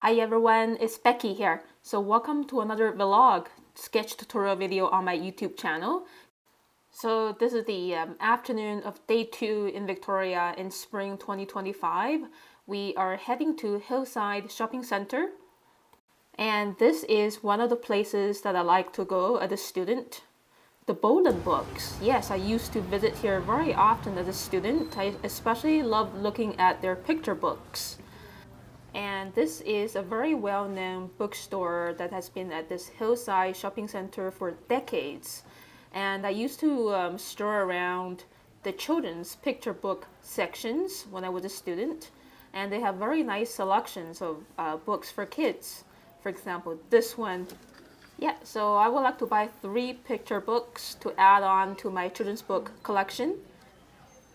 Hi everyone, it's Becky here. So welcome to another vlog sketch tutorial video on my YouTube channel. So this is the afternoon of day 2 in Victoria in spring 2025. We are heading to Hillside Shopping Center. And this is one of the places that I like to go as a student. The Balden Books. Yes, I used to visit here very often as a student. I especially love looking at their picture books. And this is a very well-known bookstore that has been at this hillside shopping center for decades. And I used to stroll around the children's picture book sections when I was a student. And they have very nice selections of books for kids. For example, this one. Yeah, so I would like to buy 3 picture books to add on to my children's book collection.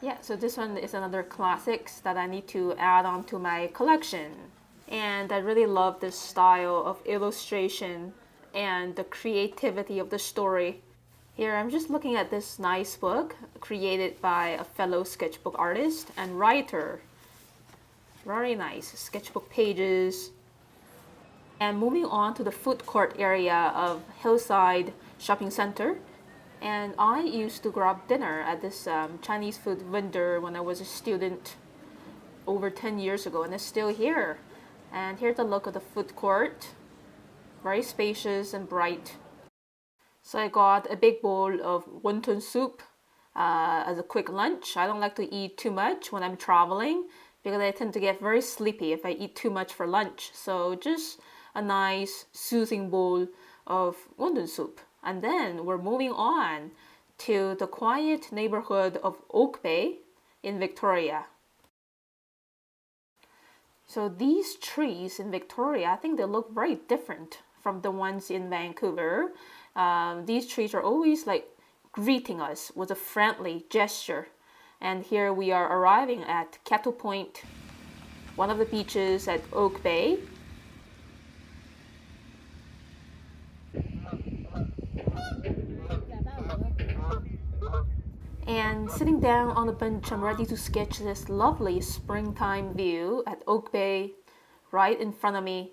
Yeah, so this one is another classics that I need to add on to my collection. And I really love this style of illustration and the creativity of the story. Here I'm just looking at this nice book created by a fellow sketchbook artist and writer. Very nice sketchbook pages. And moving on to the food court area of Hillside Shopping Center. And I used to grab dinner at this Chinese food vendor when I was a student over 10 years ago, and it's still here. And here's a look at the food court. Very spacious and bright. So I got a big bowl of wonton soup as a quick lunch. I don't like to eat too much when I'm traveling because I tend to get very sleepy if I eat too much for lunch. So just a nice soothing bowl of wonton soup. And then we're moving on to the quiet neighborhood of Oak Bay in Victoria. So these trees in Victoria, I think they look very different from the ones in Vancouver. These trees are always like greeting us with a friendly gesture. And here we are arriving at Kettle Point, one of the beaches at Oak Bay. And sitting down on the bench, I'm ready to sketch this lovely springtime view at Oak Bay right in front of me.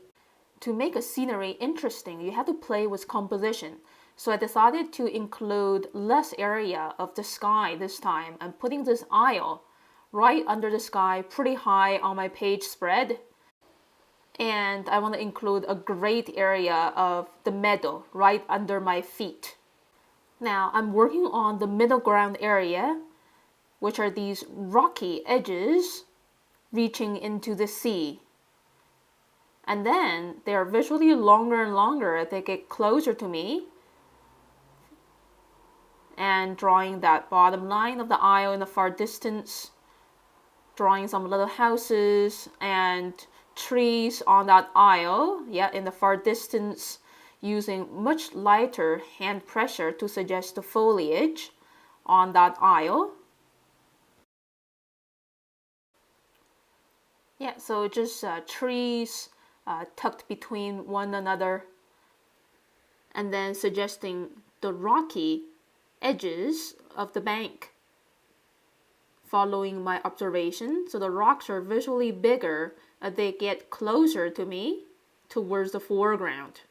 To make a scenery interesting, you have to play with composition. So I decided to include less area of the sky this time and putting this aisle right under the sky pretty high on my page spread. And I want to include a great area of the meadow right under my feet. Now I'm working on the middle ground area, which are these rocky edges reaching into the sea. And then they are visually longer and longer as they get closer to me. And drawing that bottom line of the aisle in the far distance. Drawing some little houses and trees on that aisle, in the far distance. Using much lighter hand pressure to suggest the foliage on that aisle. Yeah, so just trees tucked between one another, and then suggesting the rocky edges of the bank following my observation. So the rocks are visually bigger as they get closer to me towards the foreground.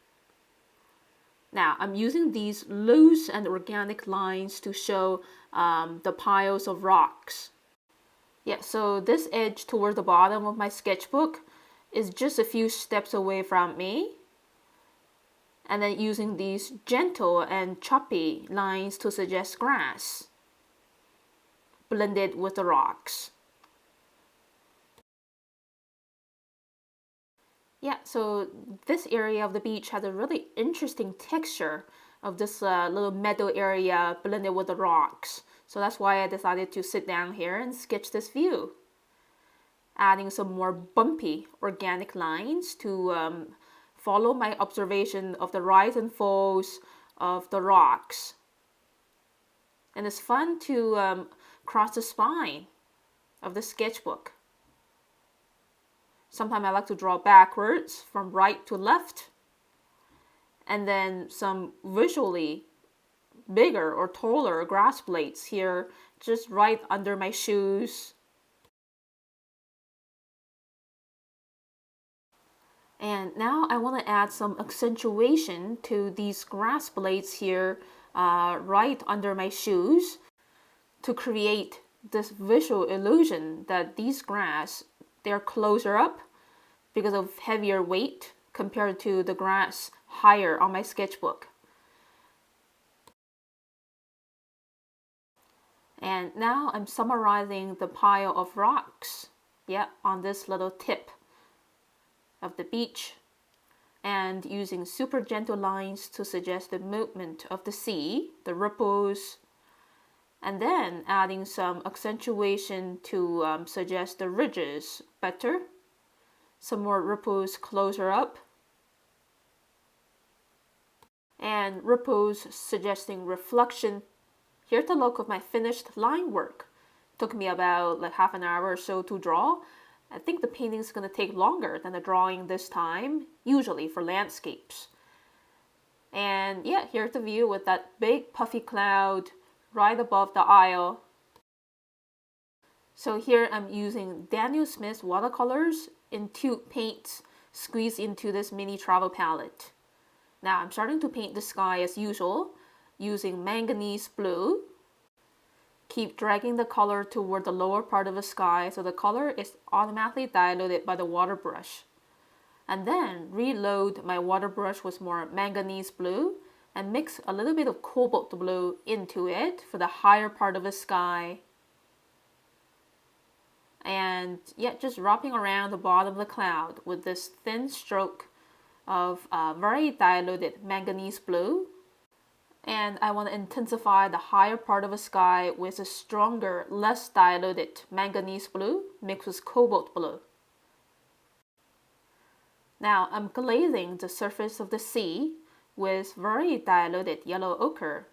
Now, I'm using these loose and organic lines to show the piles of rocks. Yeah, so this edge toward the bottom of my sketchbook is just a few steps away from me. And then using these gentle and choppy lines to suggest grass, blended with the rocks. Yeah, so this area of the beach has a really interesting texture of this little meadow area blended with the rocks. So that's why I decided to sit down here and sketch this view. Adding some more bumpy organic lines to follow my observation of the rise and falls of the rocks. And it's fun to cross the spine of the sketchbook. Sometimes I like to draw backwards from right to left. And then some visually bigger or taller grass blades here just right under my shoes. And now I want to add some accentuation to these grass blades here right under my shoes to create this visual illusion that these grass, they're closer up because of heavier weight compared to the grass higher on my sketchbook. And now I'm summarizing the pile of rocks, on this little tip of the beach, and using super gentle lines to suggest the movement of the sea, the ripples, and then adding some accentuation to suggest the ridges better. Some more ripples closer up, and ripples suggesting reflection. Here's the look of my finished line work. Took me about like half an hour or so to draw. I think the painting is going to take longer than the drawing this time, usually for landscapes. And yeah, here's the view with that big puffy cloud right above the aisle. So here I'm using Daniel Smith's watercolors in tube paints squeezed into this mini travel palette. Now I'm starting to paint the sky as usual, using manganese blue. Keep dragging the color toward the lower part of the sky so the color is automatically diluted by the water brush. And then reload my water brush with more manganese blue and mix a little bit of cobalt blue into it for the higher part of the sky. And yeah, just wrapping around the bottom of the cloud with this thin stroke of very diluted manganese blue. And I want to intensify the higher part of the sky with a stronger, less diluted manganese blue mixed with cobalt blue. Now I'm glazing the surface of the sea with very diluted yellow ochre.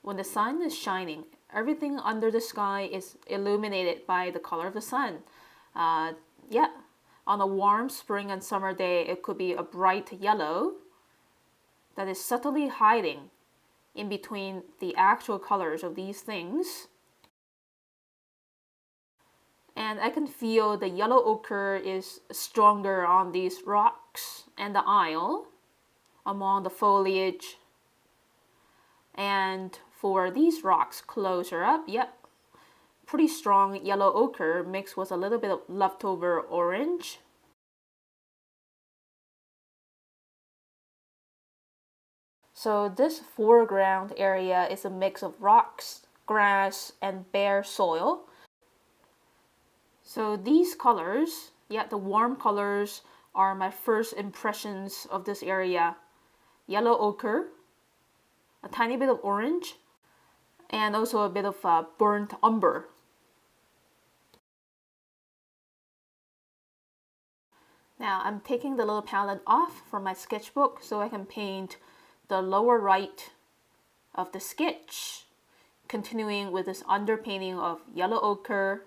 When the sun is shining, everything under the sky is illuminated by the color of the sun. On a warm spring and summer day, it could be a bright yellow that is subtly hiding in between the actual colors of these things. And I can feel the yellow ochre is stronger on these rocks and the aisle among the foliage. And for these rocks closer up, pretty strong yellow ochre mixed with a little bit of leftover orange. So this foreground area is a mix of rocks, grass, and bare soil. So these colors, the warm colors are my first impressions of this area. Yellow ochre, a tiny bit of orange, and also a bit of burnt umber. Now I'm taking the little palette off from my sketchbook so I can paint the lower right of the sketch, continuing with this underpainting of yellow ochre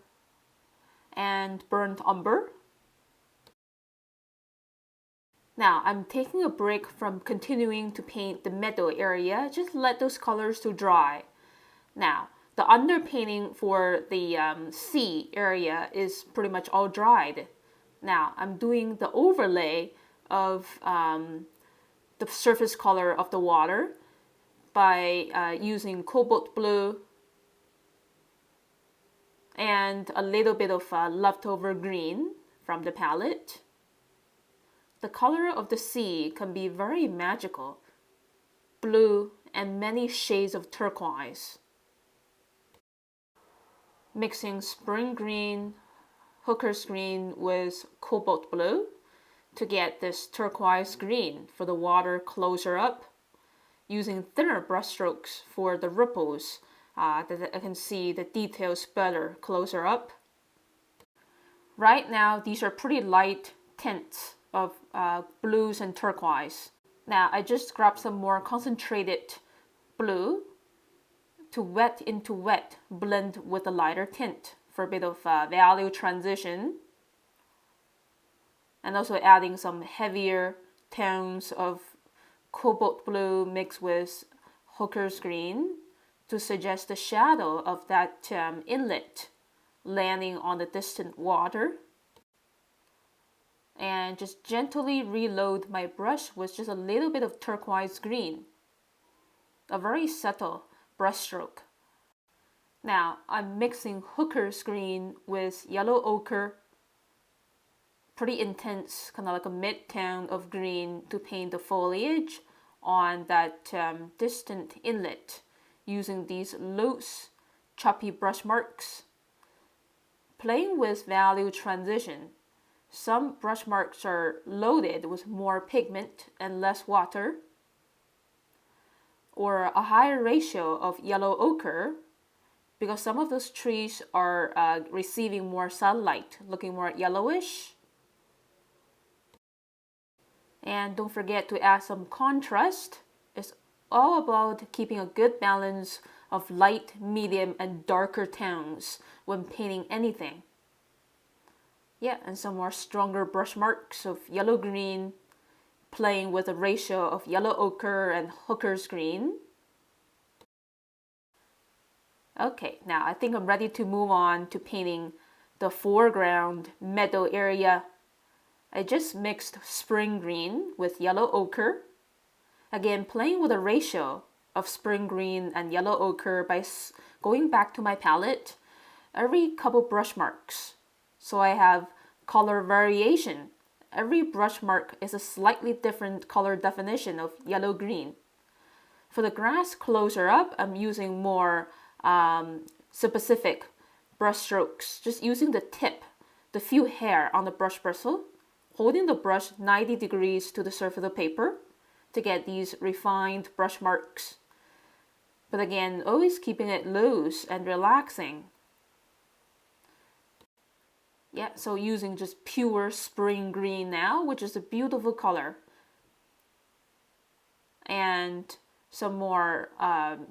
and burnt umber. Now I'm taking a break from continuing to paint the meadow area, just let those colors to dry. Now the underpainting for the sea area is pretty much all dried. Now I'm doing the overlay of the surface color of the water by using cobalt blue and a little bit of leftover green from the palette. The color of the sea can be very magical, blue and many shades of turquoise. Mixing spring green, hooker's green with cobalt blue to get this turquoise green for the water closer up, using thinner brushstrokes for the ripples that I can see the details better closer up. Right now, these are pretty light tints of blues and turquoise. Now, I just grabbed some more concentrated blue to wet into wet blend with a lighter tint for a bit of value transition. And also adding some heavier tones of cobalt blue mixed with hooker's green to suggest the shadow of that inlet landing on the distant water. and just gently reload my brush with just a little bit of turquoise green. A very subtle brush stroke. Now I'm mixing Hooker's green with yellow ochre, pretty intense, kind of like a mid-tone of green to paint the foliage on that distant inlet using these loose, choppy brush marks. Playing with value transition. Some brush marks are loaded with more pigment and less water, or a higher ratio of yellow ochre, because some of those trees are receiving more sunlight, looking more yellowish. And don't forget to add some contrast. It's all about keeping a good balance of light, medium, and darker tones when painting anything. Yeah, and some more stronger brush marks of yellow-green, playing with a ratio of yellow ochre and Hooker's green. Okay, now I think I'm ready to move on to painting the foreground meadow area. I just mixed spring green with yellow ochre. Again, playing with a ratio of spring green and yellow ochre by going back to my palette every couple brush marks. So I have color variation. Every brush mark is a slightly different color definition of yellow-green. For the grass closer up, I'm using more specific brush strokes, just using the tip, the few hair on the brush bristle, holding the brush 90 degrees to the surface of the paper to get these refined brush marks. But again, always keeping it loose and relaxing. Yeah, so using just pure spring green now, which is a beautiful color. And some more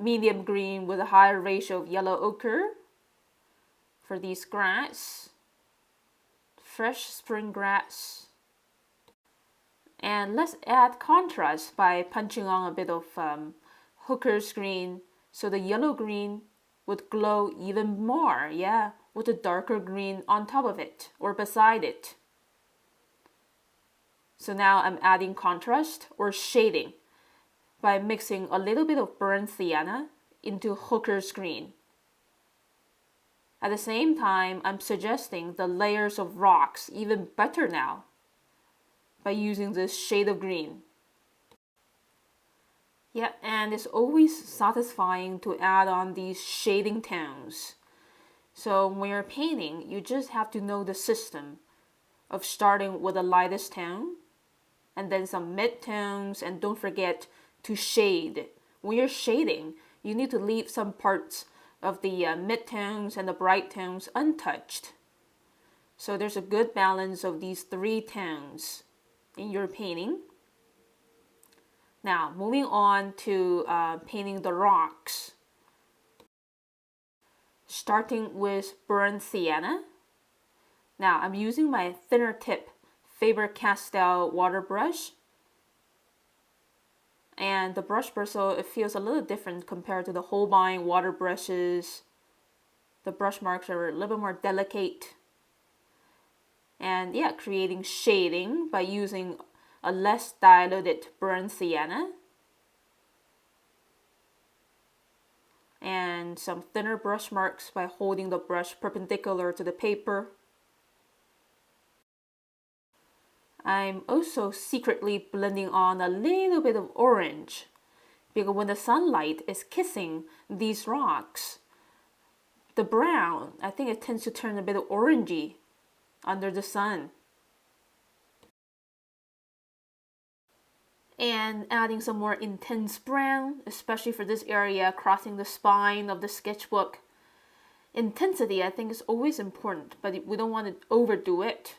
medium green with a higher ratio of yellow ochre for these grass. Fresh spring grass. And let's add contrast by punching on a bit of Hooker's green so the yellow green would glow even more, yeah, with a darker green on top of it or beside it. So now I'm adding contrast or shading by mixing a little bit of burnt sienna into Hooker's green. At the same time, I'm suggesting the layers of rocks even better now by using this shade of green. Yeah, and it's always satisfying to add on these shading tones. So when you're painting, you just have to know the system of starting with the lightest tone and then some mid-tones, and don't forget to shade. When you're shading, you need to leave some parts of the mid-tones and the bright tones untouched. So there's a good balance of these three tones in your painting. Now, moving on to painting the rocks. Starting with burnt sienna. Now, I'm using my thinner tip Faber-Castell water brush. And the brush bristle, it feels a little different compared to the Holbein water brushes. The brush marks are a little bit more delicate. And yeah, creating shading by using a less diluted burnt sienna. And some thinner brush marks by holding the brush perpendicular to the paper. I'm also secretly blending on a little bit of orange because when the sunlight is kissing these rocks, the brown, I think it tends to turn a bit orangey under the sun. And adding some more intense brown, especially for this area crossing the spine of the sketchbook. Intensity, I think, is always important, but we don't want to overdo it.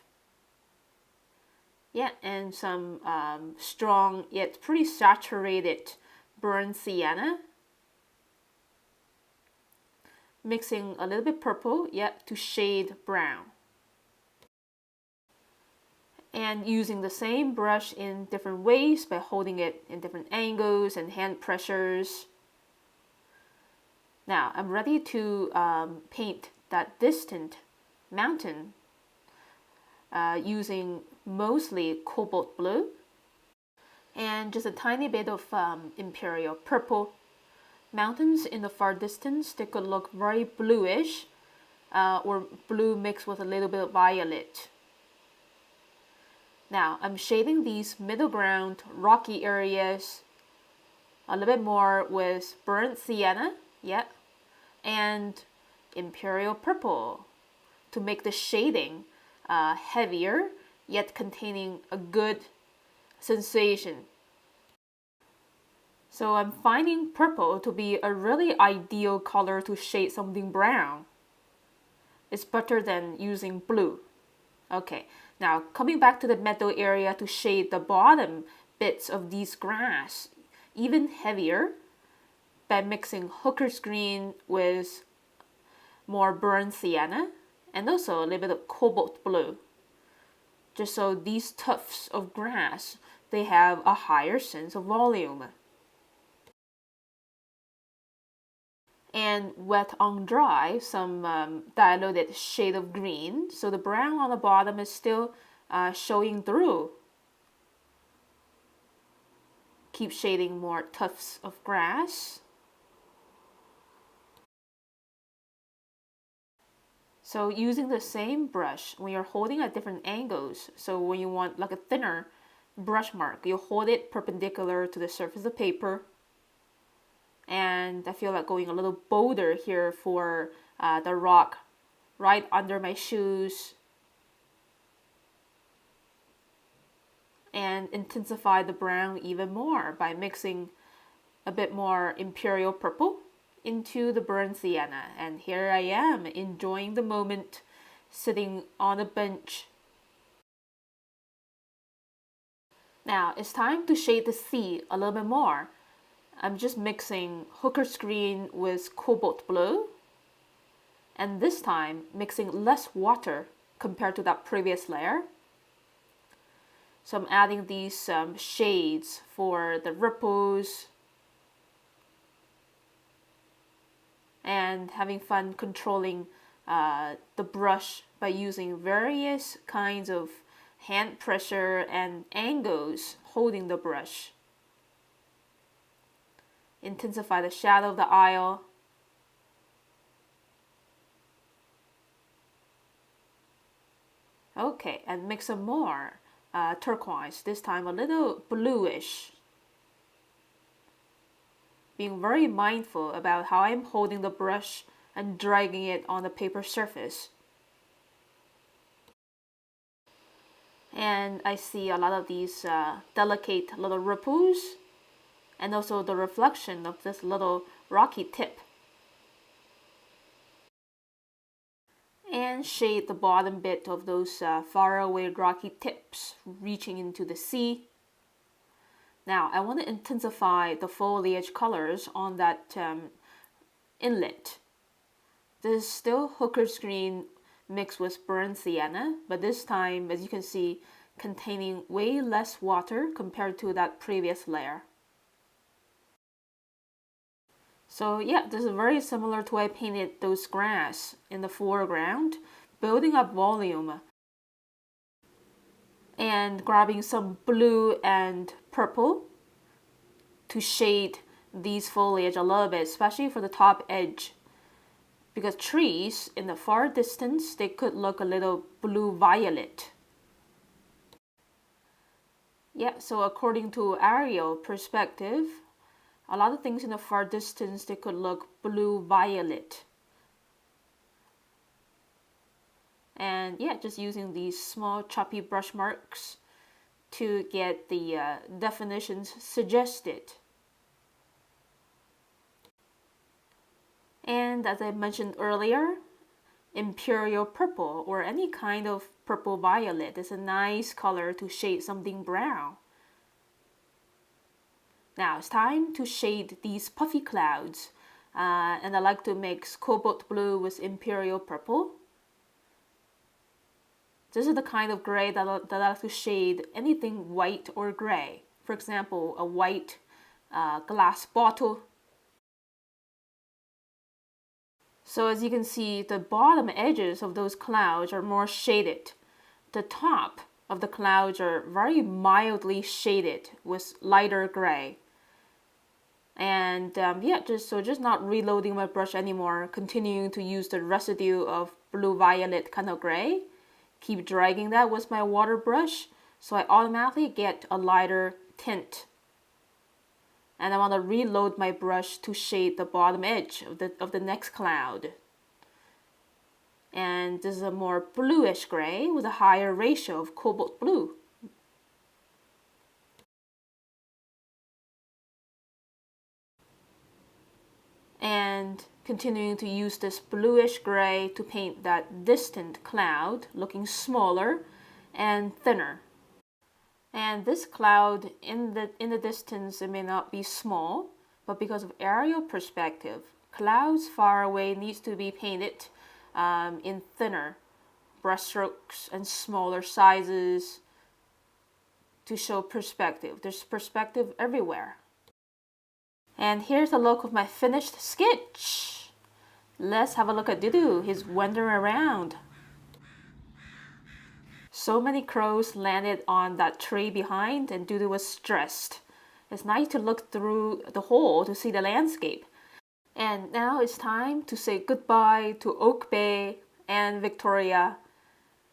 Yeah, and some strong yet pretty saturated burnt sienna. Mixing a little bit purple, yet to shade brown. And using the same brush in different ways by holding it in different angles and hand pressures. Now I'm ready to paint that distant mountain. using mostly cobalt blue and just a tiny bit of imperial purple. Mountains in the far distance, they could look very bluish or blue mixed with a little bit of violet. Now I'm shading these middle ground rocky areas a little bit more with burnt sienna, and imperial purple to make the shading heavier yet containing a good sensation. So I'm finding purple to be a really ideal color to shade something brown. It's better than using blue. Okay, now coming back to the meadow area to shade the bottom bits of these grass even heavier by mixing hooker's green with more burnt sienna and also a little bit of cobalt blue. Just so these tufts of grass, they have a higher sense of volume. And wet on dry, some diluted shade of green, so the brown on the bottom is still showing through. Keep shading more tufts of grass. So using the same brush, when you're holding at different angles, so when you want like a thinner brush mark, you hold it perpendicular to the surface of the paper. And I feel like going a little bolder here for the rock right under my shoes. And intensify the brown even more by mixing a bit more imperial purple into the burnt sienna. And here I am enjoying the moment, sitting on a bench. Now it's time to shade the sea a little bit more. I'm just mixing hooker's green with cobalt blue, and this time mixing less water compared to that previous layer. So I'm adding these shades for the ripples and having fun controlling the brush by using various kinds of hand pressure and angles holding the brush. Intensify the shadow of the isle. Okay, and mix some more turquoise, this time a little bluish. Being very mindful about how I'm holding the brush and dragging it on the paper surface. And I see a lot of these delicate little ripples and also the reflection of this little rocky tip. And shade the bottom bit of those faraway rocky tips reaching into the sea. Now I want to intensify the foliage colors on that inlet. This is still hooker's green mixed with burnt sienna, but this time, as you can see, containing way less water compared to that previous layer. So yeah, this is very similar to I painted those grass in the foreground, building up volume and grabbing some blue and purple to shade these foliage a little bit, especially for the top edge. Because trees in the far distance, they could look a little blue-violet. Yeah, so according to aerial perspective, a lot of things in the far distance, they could look blue-violet. And yeah, just using these small choppy brush marks to get the definitions suggested. And as I mentioned earlier, imperial purple or any kind of purple violet is a nice color to shade something brown. Now it's time to shade these puffy clouds, and I like to mix cobalt blue with imperial purple. This is the kind of gray that I like to shade anything white or gray. For example, a white glass bottle. So as you can see, the bottom edges of those clouds are more shaded. the top of the clouds are very mildly shaded with lighter gray. And yeah, just not reloading my brush anymore, continuing to use the residue of blue-violet kind of gray. Keep dragging that with my water brush, so I automatically get a lighter tint. And I want to reload my brush to shade the bottom edge of the next cloud. And this is a more bluish gray with a higher ratio of cobalt blue. And continuing to use this bluish gray to paint that distant cloud, looking smaller and thinner. And this cloud in the distance, it may not be small, but because of aerial perspective, clouds far away needs to be painted in thinner brushstrokes and smaller sizes to show perspective. There's perspective everywhere. And here's a look of my finished sketch. Let's have a look at Dudu. He's wandering around. So many crows landed on that tree behind, and Dudu was stressed. It's nice to look through the hole to see the landscape. And now it's time to say goodbye to Oak Bay and Victoria.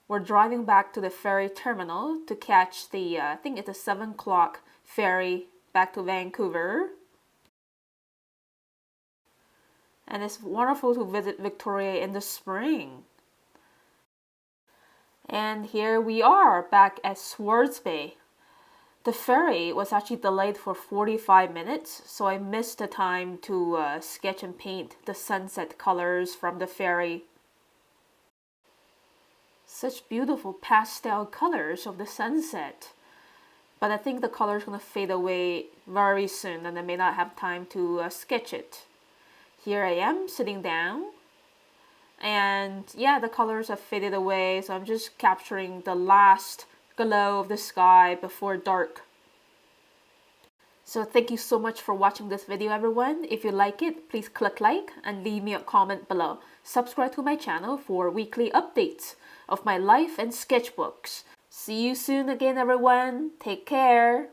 We're driving back to the ferry terminal to catch the, I think it's a 7 o'clock ferry back to Vancouver. And it's wonderful to visit Victoria in the spring. And here we are back at Swartz Bay. The ferry was actually delayed for 45 minutes, so I missed the time to sketch and paint the sunset colors from the ferry. Such beautiful pastel colors of the sunset. But I think the color is going to fade away very soon, and I may not have time to sketch it. Here I am sitting down, and yeah, the colors have faded away, so I'm just capturing the last glow of the sky before dark. So thank you so much for watching this video, everyone. If you like it, please click like and leave me a comment below. Subscribe to my channel for weekly updates of my life and sketchbooks. See you soon again, everyone. Take care.